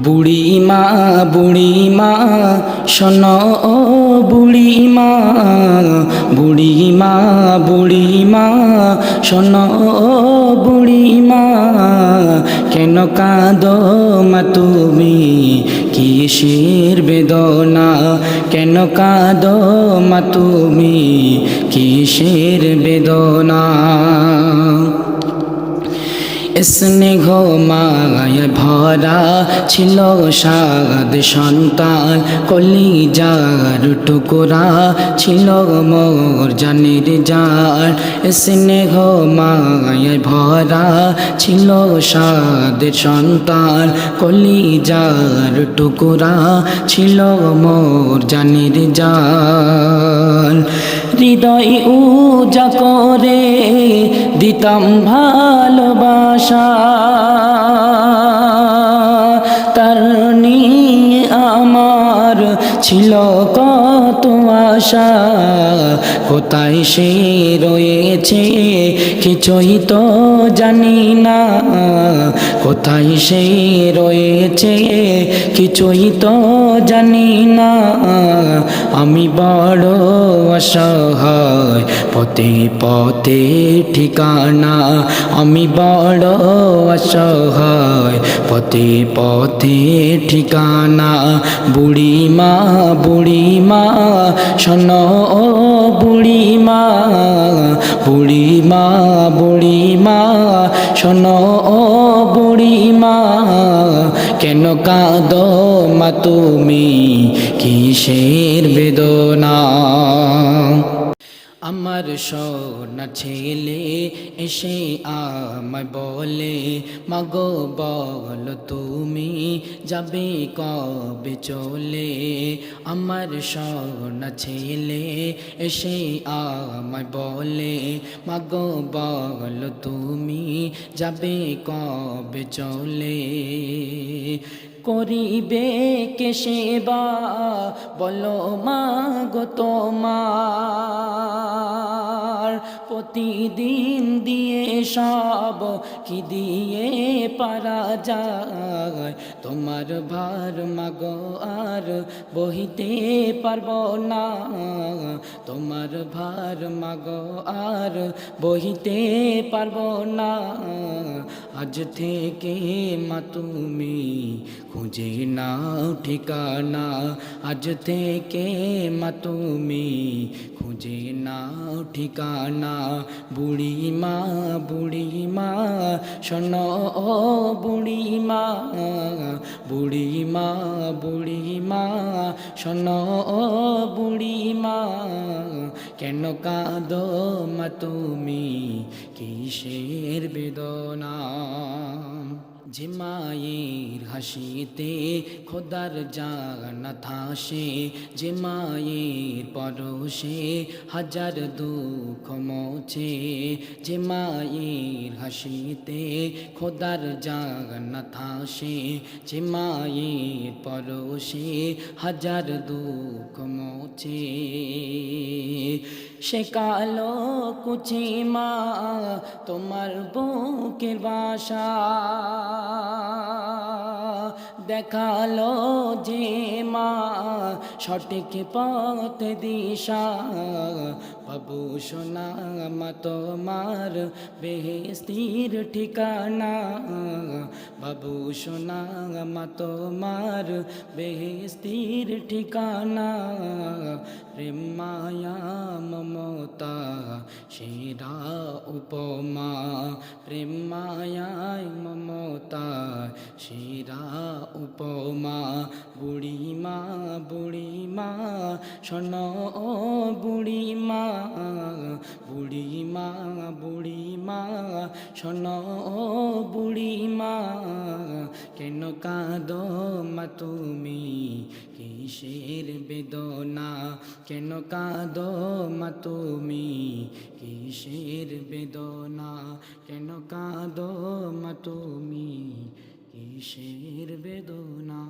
বুড়িমা বুড়িমা শোনো ও বুড়িমা, বুড়িমা বুড়িমা শোনো ও বুড়িমা, কেন কাঁদো মা তুমি কিসের বেদনা, কেন কাঁদো মা তুমি কিসের বেদনা। স্নেহ মায় ভরা ছিল সাদ সন্তান, কলিজার টুকরা ছিল মোর জানের জান। স্নেহ মায় ভরা ছিল সাদ সন্তান, কলিজার টুকরা ছিল মোর জানের জান। হৃদয় উজা করে দিতাম ভালোবাসা, তার নিয়ে আমার ছিল কত আশা। কোথায় সে রয়েছে কিছুই তো জানি না, কোথায় সে রয়েছে কিছুই তো জানি না। আমি বড় অসহায় পথে পথে ঠিকানা, আমি বড় অসহায় পথে পথে ঠিকানা। বুড়িমা বুড়িমা শোনো ও বুড়িমা, বুড়িমা বুড়িমা শোনো ও বুড়িমা, কেন কাঁদো মা তুমি কিসের বেদনা। আমার সোনা ছেলে এসে আমায় বলে, মাগো বল তুমি যাবে কবে চলে। আমার সোনা ছেলে এসে আমায় বলে, মাগো বল তুমি যাবে কবে চলে। করিবে কে সেবা বলো মা গো তোমার, প্রতিদিন দিয়ে সব কি দিয়ে পারা যায়। তোমার ভার মাগো আর বহিতে পারবো না, তোমার ভার মাগো আর বহিতে পারবো না। আজ থেকে মা তুমি খুঁজে নাও ঠিকানা, আজ থেকে মা তুমি খুঁজে নাও ঠিকানা। বুড়িমা বুড়িমা শোনো ও বুড়িমা, বুড়িমা বুড়িমা শোনো ও বুড়িমা, কেন কাঁদো মা তুমি কিসের বেদনা। যে মায়ের হাসিতে খোদার জান্নাত হাসে, যে মায়ের পরশে হাজার দুঃখ মোছে। যে মায়ের হাসিতে খোদার জান্নাত হাসে, যে মায়ের পরশে হাজার দুঃখ মোছে। সে কালো কুচি মা তোমার বুকের বাসা, দেখালো যে মা সঠিক পথ দিশা। বাবু সোনা মা তোমার বেহেশতের ঠিকানা, বাবু সোনা মা তোমার বেহেশতের ঠিকানা। প্রেম মায়া মমতা সেরা উপমা, প্রেম মায়ায় মমতা সেরা উপমা। বুড়িমা বুড়িমা শোনো ও বুড়িমা, বুড়িমা বুড়িমা শোনো ও বুড়িমা, কেন কাঁদো মা তুমি কিসের বেদনা, কেন কাঁদো মা তুমি কিসের বেদনা, কেন কাঁদো মা তুমি কিসের বেদনা।